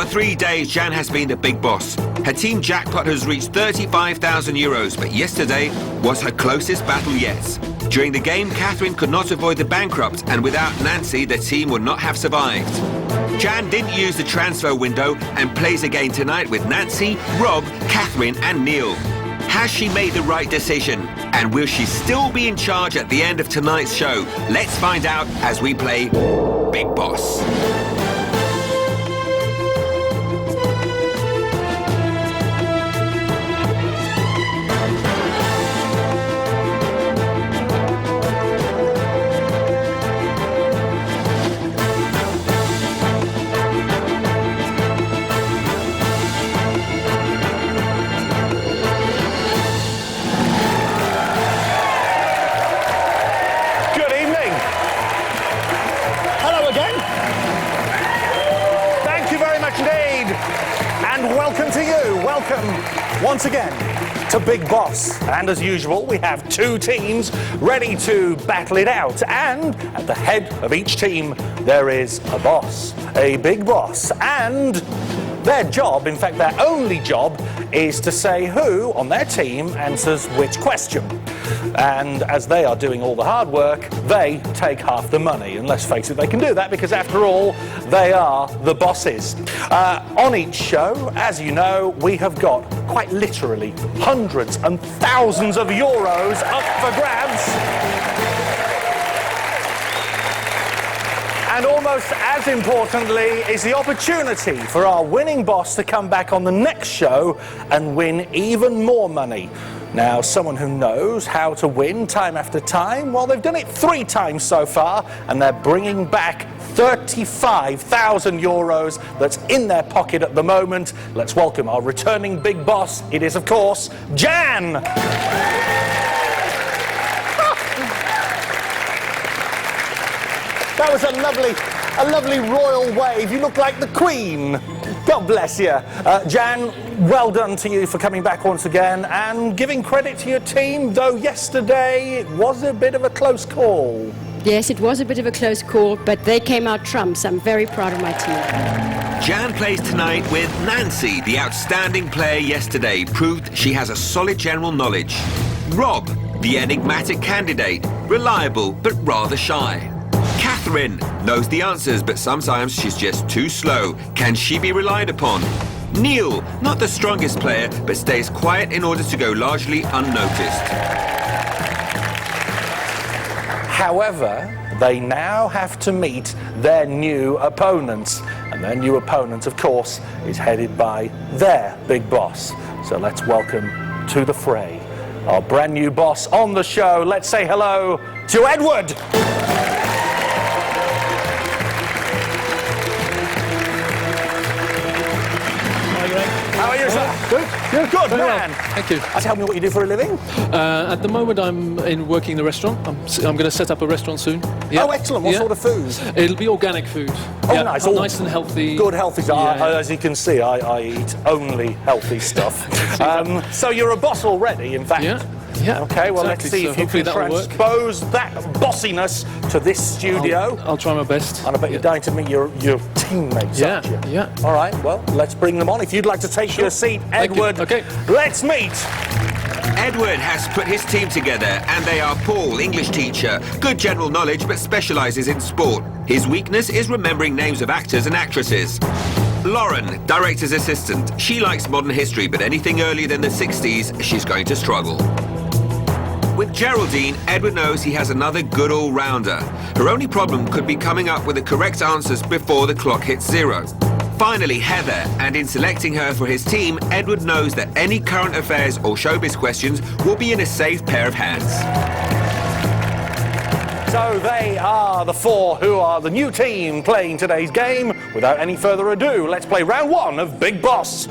3 days, Jan has been the big boss. Her team jackpot has reached €35,000, but yesterday was her closest battle yet. During the game, Catherine could not avoid the bankrupt, and without Nancy, the team would not have survived. Jan didn't use the transfer window and plays again tonight with Nancy, Rob, Catherine and Neil. Has she made the right decision? And will she still be in charge at the end of tonight's show? Let's find out as we play Big Boss. Welcome to you. Welcome once again to Big Boss. And as usual, we have two teams ready to battle it out. And at the head of each team, there is a boss, a big boss. And their job, in fact, their only job, is to say who on their team answers which question. And as they are doing all the hard work, they take half the money. And let's face it, they can do that because, after all, they are the bosses. On each show, as you know, we have got, quite literally, hundreds and thousands of euros up for grabs. And almost as importantly is the opportunity for our winning boss to come back on the next show and win even more money. Now, someone who knows how to win time after time, well, they've done it 3 times so far, and they're bringing back 35,000 euros that's in their pocket at the moment. Let's welcome our returning big boss. It is, of course, Jan! That was a lovely royal wave. You look like the Queen. God bless you. Jan, well done to you for coming back once again and giving credit to your team, though yesterday it was a bit of a close call. Yes, it was a bit of a close call, but they came out trumps. I'm very proud of my team. Jan plays tonight with Nancy, the outstanding player yesterday, proved she has a solid general knowledge. Rob, the enigmatic candidate, reliable but rather shy. Catherine knows the answers, but sometimes she's just too slow. Can she be relied upon? Neil, not the strongest player, but stays quiet in order to go largely unnoticed. However, they now have to meet their new opponents. And their new opponent, of course, is headed by their big boss. So let's welcome to the fray our brand new boss on the show. Let's say hello to Edward. How are you, sir? Good. Good Very man. well. Thank you. Tell me what you do for a living. At the moment, I'm working in the restaurant. I'm going to set up a restaurant soon. Yeah. Oh, excellent. What sort of food? It'll be organic food. Oh, nice. All nice and healthy. Good, healthy stuff. Yeah. As you can see, I eat only healthy stuff. So you're a boss already, in fact. Yeah. Okay, well, exactly. let's see if you can transpose that bossiness to this studio. I'll try my best. And I bet you're dying to meet your teammates, aren't you? Yeah. All right, well, let's bring them on. If you'd like to take your seat, Edward, okay. Let's meet. Edward has put his team together, and they are Paul, English teacher, good general knowledge but specialises in sport. His weakness is remembering names of actors and actresses. Lauren, director's assistant. She likes modern history, but anything earlier than the 60s, she's going to struggle. With Geraldine, Edward knows he has another good all-rounder. Her only problem could be coming up with the correct answers before the clock hits 0. Finally, Heather, and in selecting her for his team, Edward knows that any current affairs or showbiz questions will be in a safe pair of hands. So they are the 4 who are the new team playing today's game. Without any further ado, let's play round 1 of Big Boss.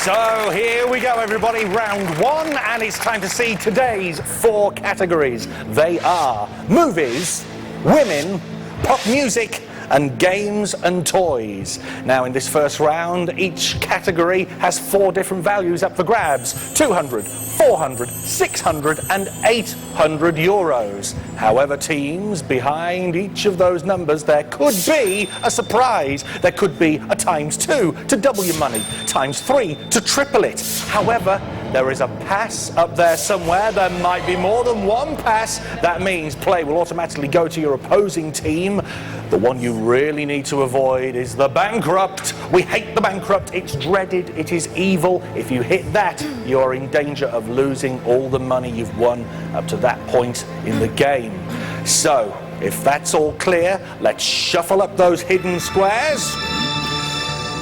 So here we go, everybody, round 1, and it's time to see today's 4 categories. They are movies, women, pop music, and games and toys. Now, in this first round, each category has 4 different values up for grabs: 200, 400, 600 and 800 euros. However, teams, behind each of those numbers, there could be a surprise. There could be a ×2 to double your money, ×3 to triple it. However, there is a pass up there somewhere. There might be more than one pass. That means play will automatically go to your opposing team. The one you really need to avoid is the bankrupt. We hate the bankrupt. It's dreaded. It is evil. If you hit that, you're in danger of losing all the money you've won up to that point in the game. So, if that's all clear, let's shuffle up those hidden squares.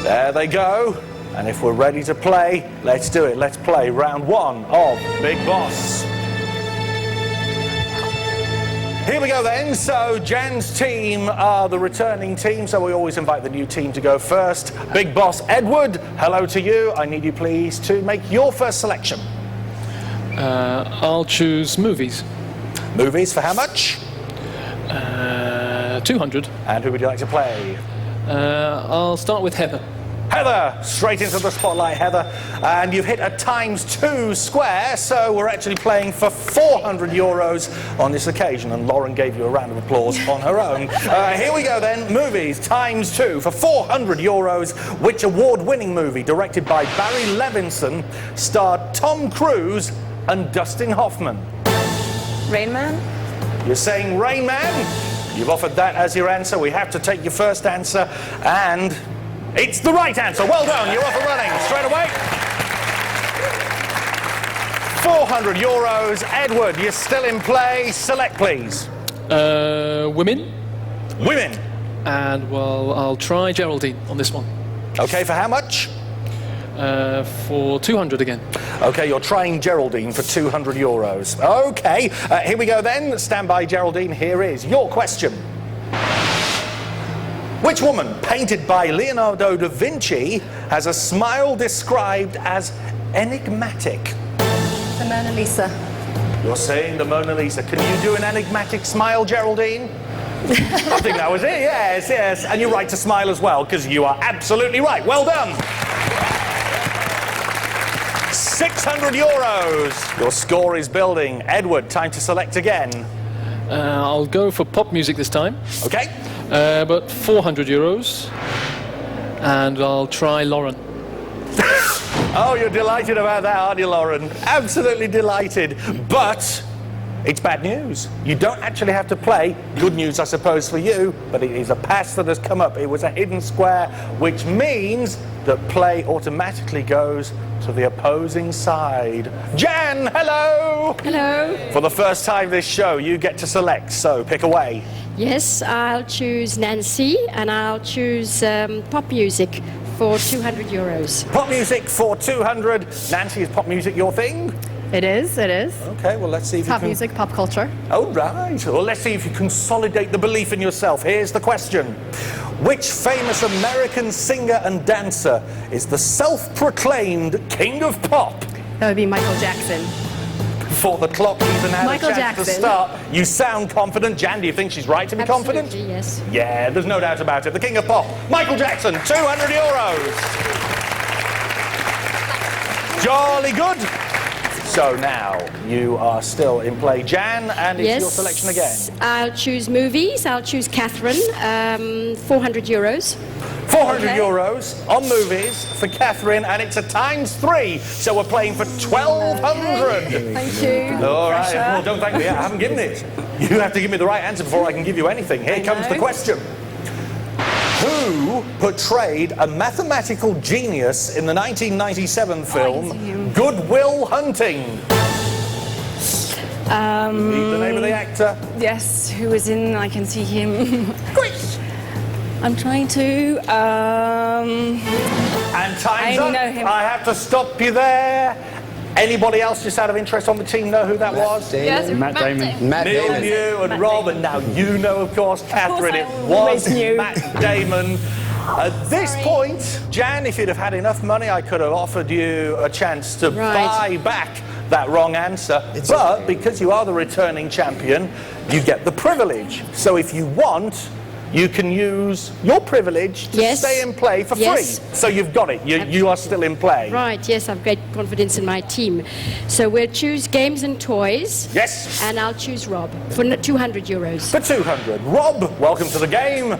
There they go. And if we're ready to play, let's do it. Let's play round 1 of Big Boss. Here we go then. So Jan's team are the returning team, so we always invite the new team to go first. Big Boss Edward, hello to you. I need you please to make your first selection. I'll choose movies. Movies for how much? 200. And who would you like to play? I'll start with Heather. Heather, straight into the spotlight, Heather. And you've hit a ×2 square, so we're actually playing for 400 euros on this occasion. And Lauren gave you a round of applause on her own. Here we go then. Movies ×2 for 400 euros. Which award-winning movie, directed by Barry Levinson, starred Tom Cruise and Dustin Hoffman? Rain Man? You're saying Rain Man? You've offered that as your answer. We have to take your first answer, and it's the right answer. Well done. You're off and running straight away. 400 euros. Edward, you're still in play. Select, please. Women. Women. And, well, I'll try Geraldine on this one. Okay, for how much? For 200 again. Okay, you're trying Geraldine for 200 euros. Okay, here we go then. Stand by, Geraldine. Here is your question. Which woman, painted by Leonardo da Vinci, has a smile described as enigmatic? The Mona Lisa. You're saying the Mona Lisa. Can you do an enigmatic smile, Geraldine? I think that was it, yes, yes. And you're right to smile as well, because you are absolutely right. Well done. 600 euros. Your score is building. Edward, time to select again. I'll go for pop music this time. Okay. But 400 euros. And I'll try Lauren. Oh, you're delighted about that, aren't you, Lauren? Absolutely delighted. But it's bad news. You don't actually have to play. Good news, I suppose, for you, but it is a pass that has come up. It was a hidden square, which means that play automatically goes to the opposing side. Jan, hello! Hello. For the first time this show, you get to select, so pick away. Yes, I'll choose Nancy, and I'll choose pop music for 200 euros. Pop music for 200. Nancy, is pop music your thing? It is, it is. Okay, well, let's see if Pop you can... music, pop culture. Oh, right. Well, let's see if you consolidate the belief in yourself. Here's the question. Which famous American singer and dancer is the self-proclaimed king of pop? That would be Michael Jackson. Before the clock even had Michael a chance to Jackson. start, you sound confident. Jan, do you think she's right to be confident? Absolutely, yes. Yeah, there's no doubt about it. The king of pop, Michael Jackson, 200 euros. Jolly good. So now you are still in play, Jan, and it's Yes. your selection again. I'll choose movies. I'll choose Catherine. 400 euros. 400 Okay. euros on movies for Catherine, and it's a ×3, so we're playing for 1,200. Thank you. All right, Pressure. well, don't thank me, I haven't given it. You have to give me the right answer before I can give you anything. Here comes the know. question. Who portrayed a mathematical genius in the 1997 film Good Will Hunting? Need the name of the actor? Yes, who was in, I can see him. Quick! I'm trying to, And time's I up. know him. I have to stop you there. Anybody else just out of interest on the team know who that was? Yes, Matt Damon. Matt Neil Damon. knew and Matt Rob, Damon. and now you know, of course, Catherine. I It always was knew. Matt Damon. At this point, Jan, if you'd have had enough money, I could have offered you a chance to Right. buy back that wrong answer. But because you are the returning champion, you get the privilege. So if you want, you can use your privilege to Yes. stay in play for Yes. free. So you've got it. You are still in play. Right, yes, I've great confidence in my team. So we'll choose games and toys. Yes. And I'll choose Rob for 200 euros. For 200. Rob, welcome to the game.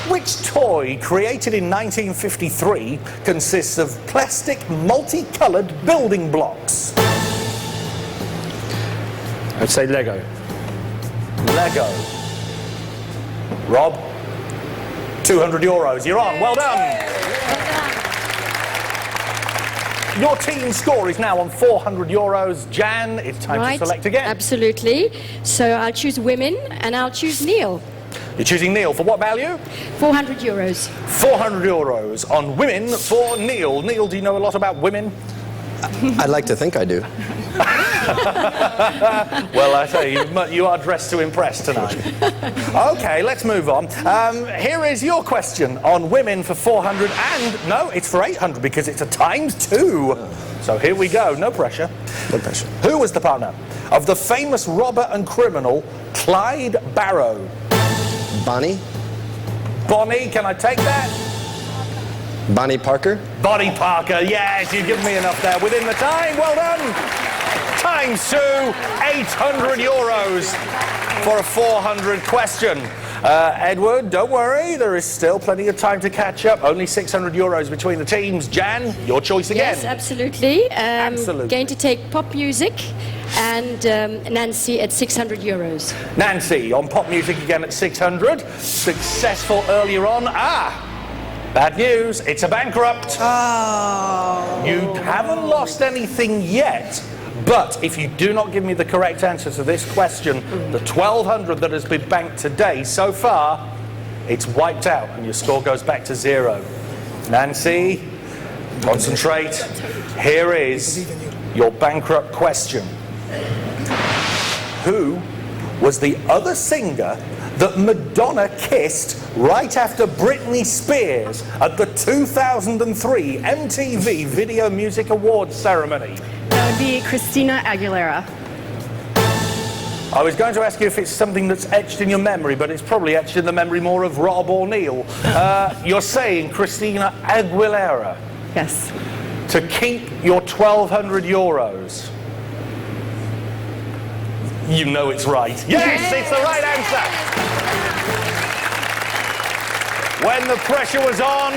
Which toy, created in 1953, consists of plastic multicoloured building blocks? I'd say Lego. Lego. Rob, 200 euros. You're on. Well done. Your team score is now on 400 euros. Jan, it's time Right, to select again. absolutely. So I'll choose women and I'll choose Neil. You're choosing Neil for what value? 400 euros. 400 euros on women for Neil. Neil, do you know a lot about women? I'd like to think I do. Well, I say, you are dressed to impress tonight. Okay, let's move on. Here is your question on women for 400, and no, it's for 800 because it's a ×2. So here we go, no pressure. No pressure. Who was the partner of the famous robber and criminal Clyde Barrow? Bonnie? Bonnie, can I take that? Bonnie Parker? Bonnie Parker, yes, you've given me enough there. Within the time, well done. ×2, 800 euros for a 400 question. Edward, don't worry, there is still plenty of time to catch up. Only 600 euros between the teams. Jan, your choice again. Yes, absolutely. Absolutely. Going to take pop music and Nancy at 600 euros. Nancy, on pop music again at 600. Successful earlier on. Bad news, it's a bankrupt. Oh. You haven't lost anything yet, but if you do not give me the correct answer to this question, the 1,200 that has been banked today so far, it's wiped out and your score goes back to 0. Nancy, concentrate. Here is your bankrupt question. Who was the other singer that Madonna kissed right after Britney Spears at the 2003 MTV Video Music Awards ceremony? That would be Christina Aguilera. I was going to ask you if it's something that's etched in your memory, but it's probably etched in the memory more of Rob or Neil. You're saying Christina Aguilera Yes. to keep your 1,200 euros. You know it's right. Yes, it's the right answer. When the pressure was on,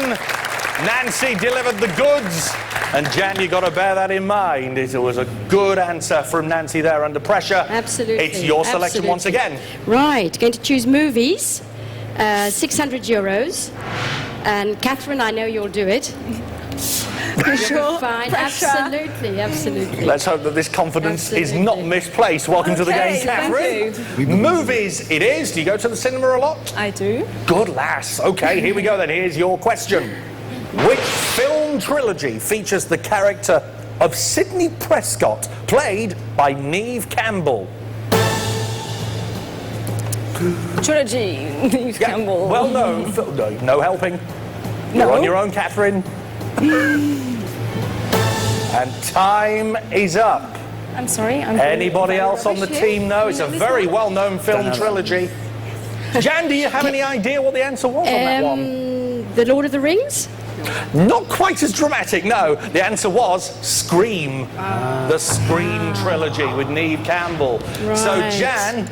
Nancy delivered the goods. And Jan, you got to bear that in mind. It was a good answer from Nancy there under pressure. Absolutely. It's your selection once absolutely. again. Right, going to choose movies, 600 euros. And Catherine, I know you'll do it. You sure? Fine, Pressure. absolutely, absolutely. Let's hope that this confidence is not Absolutely. misplaced. Welcome to the Okay, game, Catherine. thank Movies it is. Do you go to the cinema a lot? I do. Good lass. Okay, here we go then. Here's your question. Which film trilogy features the character of Sidney Prescott, played by Neve Campbell? Trilogy. Neve Campbell. Well, no helping. You're No. on your own, Catherine. And time is up. I'm sorry. Anybody else on the team know? It's a very well-known film trilogy. Jan, do you have any idea what the answer was on that one? The Lord of the Rings? Not quite as dramatic, no. The answer was Scream. The Scream trilogy with Neve Campbell. So, Right. Jan,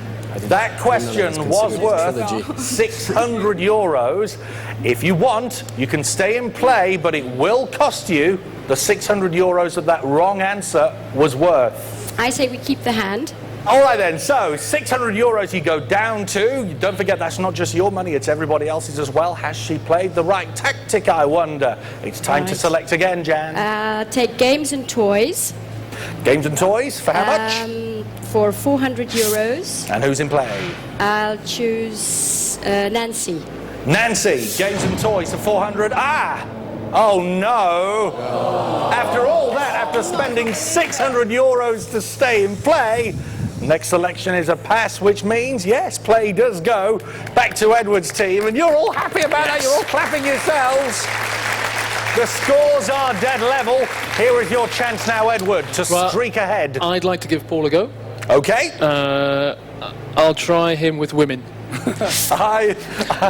that question was considered a worth trilogy. 600 euros. If you want, you can stay in play, but it will cost you the 600 euros that that wrong answer was worth. I say we keep the hand. All right then, so 600 euros you go down to. Don't forget that's not just your money, it's everybody else's as well. Has she played the right tactic, I wonder? It's time to Right. select again, Jan. Take games and toys. Games and toys, for how much? For 400 euros. And who's in play? I'll choose Nancy. Nancy, games and toys for 400. Oh no! After all that, after spending 600 euros to stay in play, next selection is a pass, which means, yes, play does go back to Edward's team, and you're all happy about that, you're all clapping yourselves. The scores are dead level. Here is your chance now, Edward, to streak ahead. I'd like to give Paul a go. Okay? I'll try him with women. I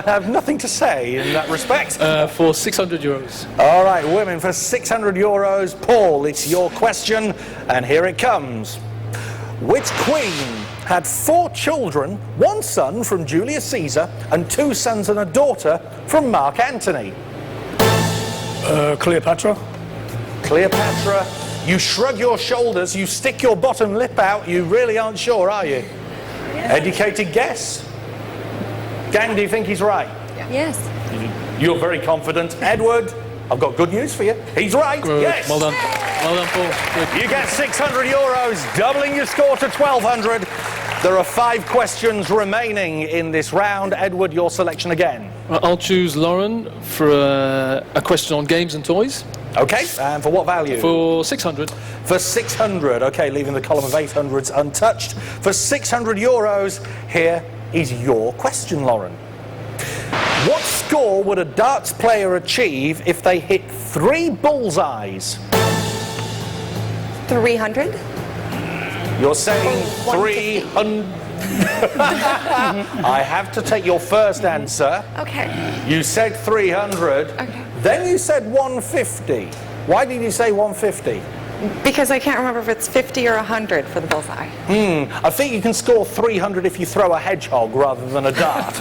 have nothing to say in that respect. For 600 euros. All right, women, for 600 euros. Paul, it's your question, and here it comes. Which queen had 4 children, 1 son from Julius Caesar, and 2 sons and a daughter from Mark Antony? Cleopatra. Cleopatra. You shrug your shoulders, you stick your bottom lip out, you really aren't sure, are you? Educated guess? Gang, do you think he's right? Yes. You're very confident. Edward, I've got good news for you. He's right. Good. Yes. Well done. Well done, Paul. Good. You get 600 euros, doubling your score to 1,200. There are 5 questions remaining in this round. Edward, your selection again. I'll choose Lauren for a question on games and toys. Okay, and for what value? For 600. For 600. Okay, leaving the column of 800s untouched. For 600 euros, here is your question, Lauren. What score would a darts player achieve if they hit 3 bullseyes? 300? You're saying 150. 300. I have to take your first answer. Okay. You said 300. Okay. Then you said 150. Why did you say 150? Because I can't remember if it's 50 or 100 for the bullseye. I think you can score 300 if you throw a hedgehog rather than a dart.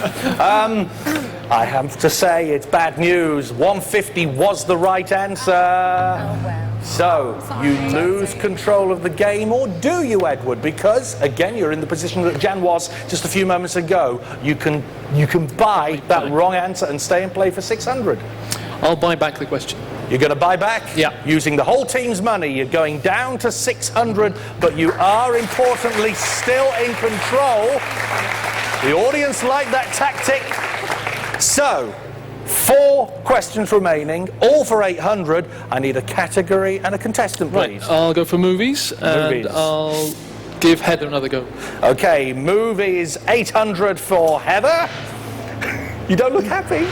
I have to say it's bad news. 150 was the right answer. Oh, wow. So, you lose control of the game, or do you, Edward? Because, again, you're in the position that Jan was just a few moments ago. You can buy that wrong answer and stay and play for 600. I'll buy back the question. You're going to buy back? Yeah. Using the whole team's money. You're going down to 600, but you are, importantly, still in control. The audience like that tactic. So, 4 questions remaining, all for 800. I need a category and a contestant, please. Right, I'll go for movies, and Movies. I'll give Heather another go. Okay, movies, 800 for Heather. You don't look happy.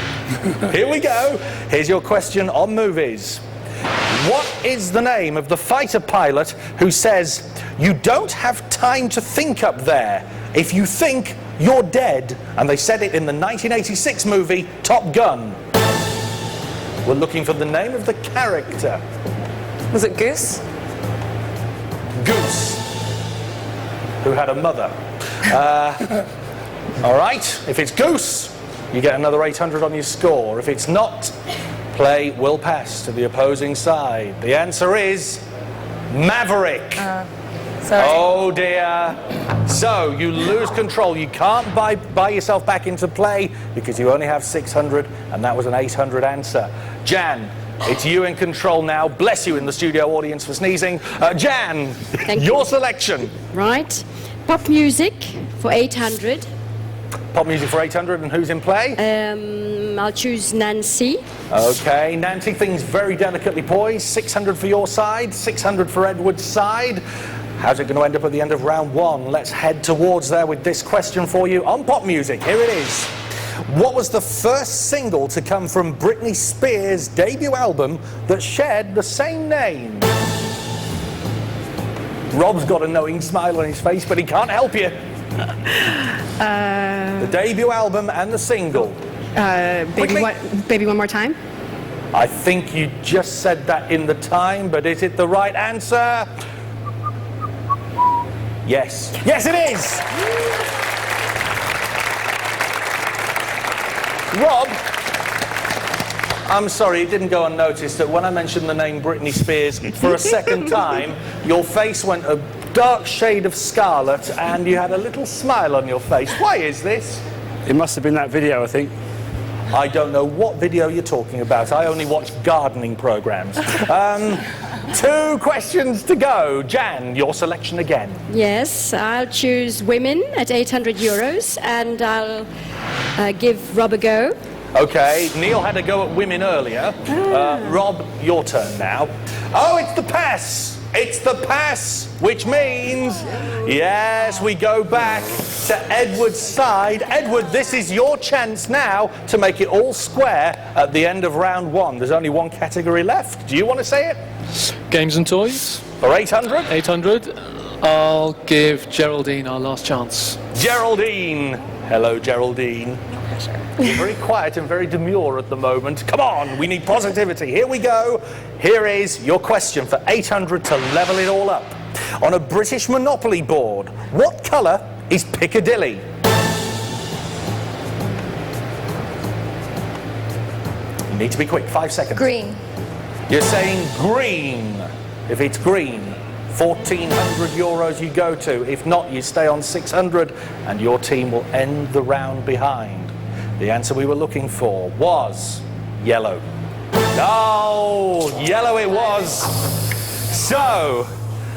Here we go. Here's your question on movies. What is the name of the fighter pilot who says, "You don't have time to think up there. If you think, you're dead"? And they said it in the 1986 movie Top Gun. We're looking for the name of the character. Was it Goose? Goose, who had a mother. All right, if it's Goose, you get another 800 on your score. If it's not, play will pass to the opposing side. The answer is Maverick. Sorry. Oh dear. So you lose control. You can't buy yourself back into play because you only have 600, and that was an 800 answer. Jan, it's you in control now. Bless you in the studio audience for sneezing. Jan, your selection. Right. Pop music for 800. Pop music for 800, and who's in play? I'll choose Nancy. Okay, Nancy, things very delicately poised. 600 for your side, 600 for Edward's side. How's it going to end up at the end of round 1? Let's head towards there with this question for you on pop music. Here it is. What was the first single to come from Britney Spears' debut album that shared the same name? Rob's got a knowing smile on his face, but he can't help you. The debut album and the single. Baby One More Time. I think you just said that in the time, but is it the right answer? Yes. Yes, it is! Rob, I'm sorry, it didn't go unnoticed that when I mentioned the name Britney Spears for a second time, your face went a dark shade of scarlet and you had a little smile on your face. Why is this? It must have been that video, I think. I don't know what video you're talking about. I only watch gardening programs. 2 questions to go. Jan, your selection again. Yes, I'll choose women at 800 euros, and I'll give Rob a go. Okay, Neil had a go at women earlier. Rob, your turn now. Oh, it's the pass! It's the pass, which means, yes, we go back to Edward's side. Edward, this is your chance now to make it all square at the end of round 1. There's only 1 category left. Do you want to say it? Games and toys. For 800? 800. I'll give Geraldine our last chance. Geraldine. Hello, Geraldine. You're very quiet and very demure at the moment. Come on, we need positivity. Here we go. Here is your question for 800 to level it all up. On a British Monopoly board, what colour is Piccadilly? You need to be quick, 5 seconds. Green. You're saying green. If it's green, 1,400 euros you go to. If not, you stay on 600 and your team will end the round behind. The answer we were looking for was yellow. Oh, yellow it was. So,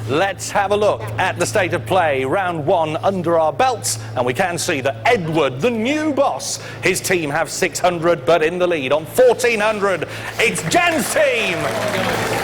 let's have a look at the state of play. Round 1 under our belts, and we can see that Edward, the new boss, his team have 600, but in the lead on 1,400, it's Jan's team.